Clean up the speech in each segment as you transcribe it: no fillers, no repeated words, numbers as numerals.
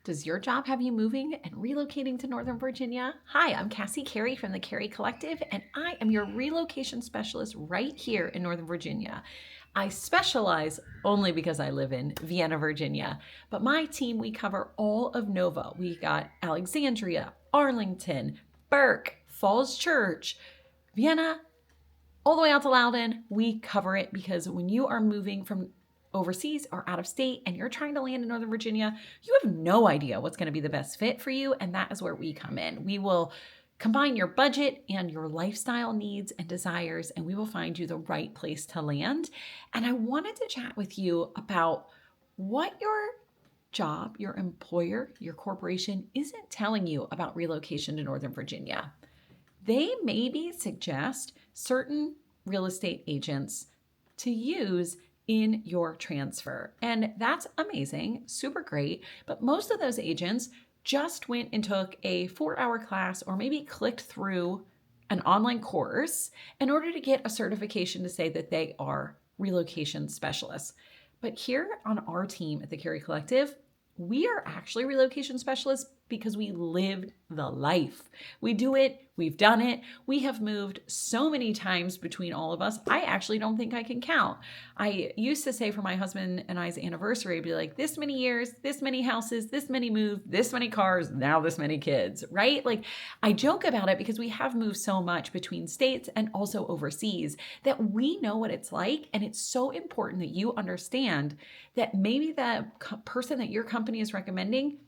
Does your job have you moving and relocating to Northern Virginia? Hi, I'm Carey from the Carey Collective, and I am your relocation specialist right here in Northern Virginia. I specialize only because I live in Vienna, Virginia, but my team, we cover all of Nova. We got Alexandria, Arlington, Burke, Falls Church, Vienna, all the way out to Loudon. We cover it because when you are moving from overseas or out of state and you're trying to land in Northern Virginia, you have no idea what's going to be the best fit for you. And that is where we come in. We will combine your budget and your lifestyle needs and desires, and we will find you the right place to land. And I wanted to chat with you about what your job, your employer, your corporation isn't telling you about relocation to Northern Virginia. They maybe suggest certain real estate agents to use in your transfer. And that's amazing, super great. But most of those agents just went and took a 4-hour class or maybe clicked through an online course in order to get a certification to say that they are relocation specialists. But here on our team at the Carey Collective, we are actually relocation specialists because we lived the life. We do it. We've done it. We have moved so many times between all of us. I actually don't think I can count. I used to say for my husband and I's anniversary, I'd be like, this many years, this many houses, this many moves, this many cars, now this many kids, right? Like I joke about it because we have moved so much between states and also overseas that we know what it's like. And it's so important that you understand that maybe the person that your company is recommending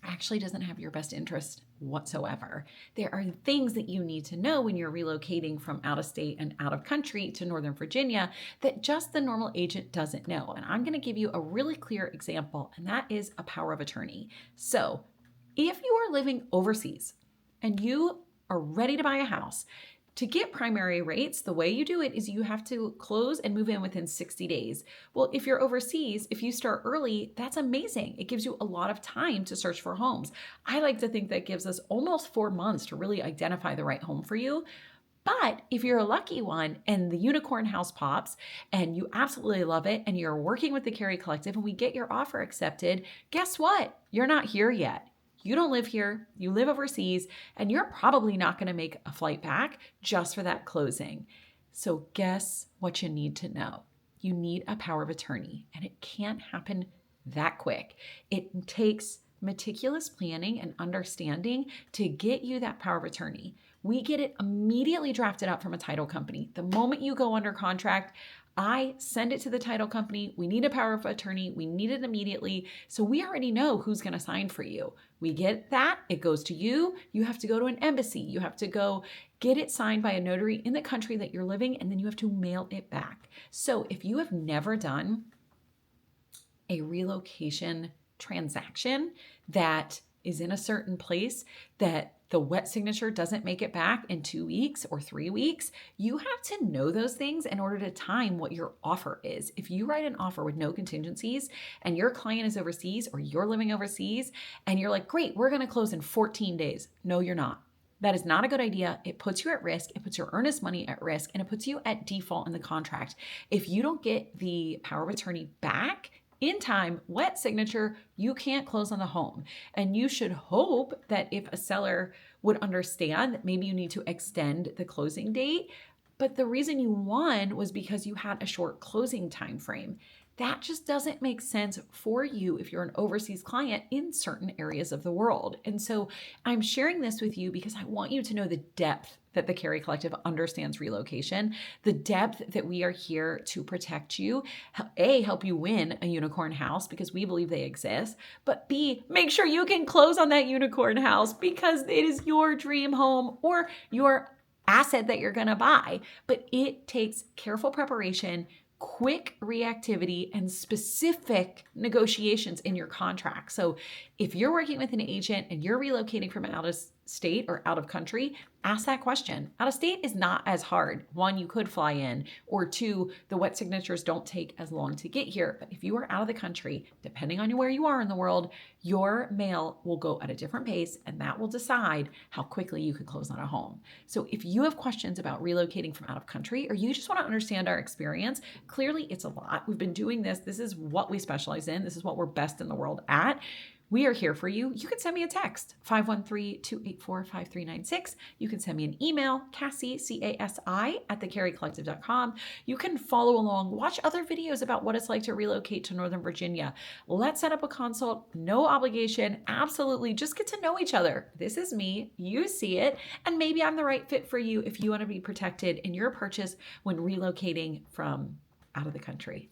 actually doesn't have your best interest whatsoever. There are things that you need to know when you're relocating from out of state and out of country to Northern Virginia that just the normal agent doesn't know. And I'm going to give you a really clear example, and that is a power of attorney. So if you are living overseas and you are ready to buy a house, to get primary rates, the way you do it is you have to close and move in within 60 days. Well, if you're overseas, if you start early, that's amazing. It gives you a lot of time to search for homes. I like to think that gives us almost 4 months to really identify the right home for you. But if you're a lucky one and the unicorn house pops and you absolutely love it and you're working with the Carey Collective and we get your offer accepted, guess what? You're not here yet. You don't live here, you live overseas, and you're probably not going to make a flight back just for that closing. So guess what you need to know? You need a power of attorney, and it can't happen that quick. It takes meticulous planning and understanding to get you that power of attorney. We get it immediately drafted up from a title company. The moment you go under contract, I send it to the title company. We need a power of attorney. We need it immediately. So we already know who's going to sign for you. We get that. It goes to you. You have to go to an embassy. You have to go get it signed by a notary in the country that you're living, and then you have to mail it back. So if you have never done a relocation transaction that is in a certain place that the wet signature doesn't make it back in 2 weeks or 3 weeks, you have to know those things in order to time what your offer is. If you write an offer with no contingencies and your client is overseas or you're living overseas and you're like, great, we're going to close in 14 days. No, you're not. That is not a good idea. It puts you at risk. It puts your earnest money at risk, and it puts you at default in the contract. If you don't get the power of attorney back in time, wet signature, you can't close on the home. And you should hope that if a seller would understand that maybe you need to extend the closing date, but the reason you won was because you had a short closing time frame. That just doesn't make sense for you if you're an overseas client in certain areas of the world. And so I'm sharing this with you because I want you to know the depth that the Carey Collective understands relocation, the depth that we are here to protect you, A, help you win a unicorn house because we believe they exist, but B, make sure you can close on that unicorn house because it is your dream home or your asset that you're going to buy. But it takes careful preparation, quick reactivity, and specific negotiations in your contract. So if you're working with an agent and you're relocating from out of state or out of country, ask that question. Out of state is not as hard. One, you could fly in, or two, the wet signatures don't take as long to get here. But if you are out of the country, depending on where you are in the world, your mail will go at a different pace, and that will decide how quickly you can close on a home. So if you have questions about relocating from out of country, or you just want to understand our experience, clearly it's a lot. We've been doing this. This is what we specialize in. This is what we're best in the world at. We are here for you. You can send me a text, 513-284-5396. You can send me an email, Casi, C-A-S-I, at thecareycollective.com. You can follow along, watch other videos about what it's like to relocate to Northern Virginia. Let's set up a consult, no obligation, absolutely. Just get to know each other. This is me, you see it, and maybe I'm the right fit for you if you want to be protected in your purchase when relocating from out of the country.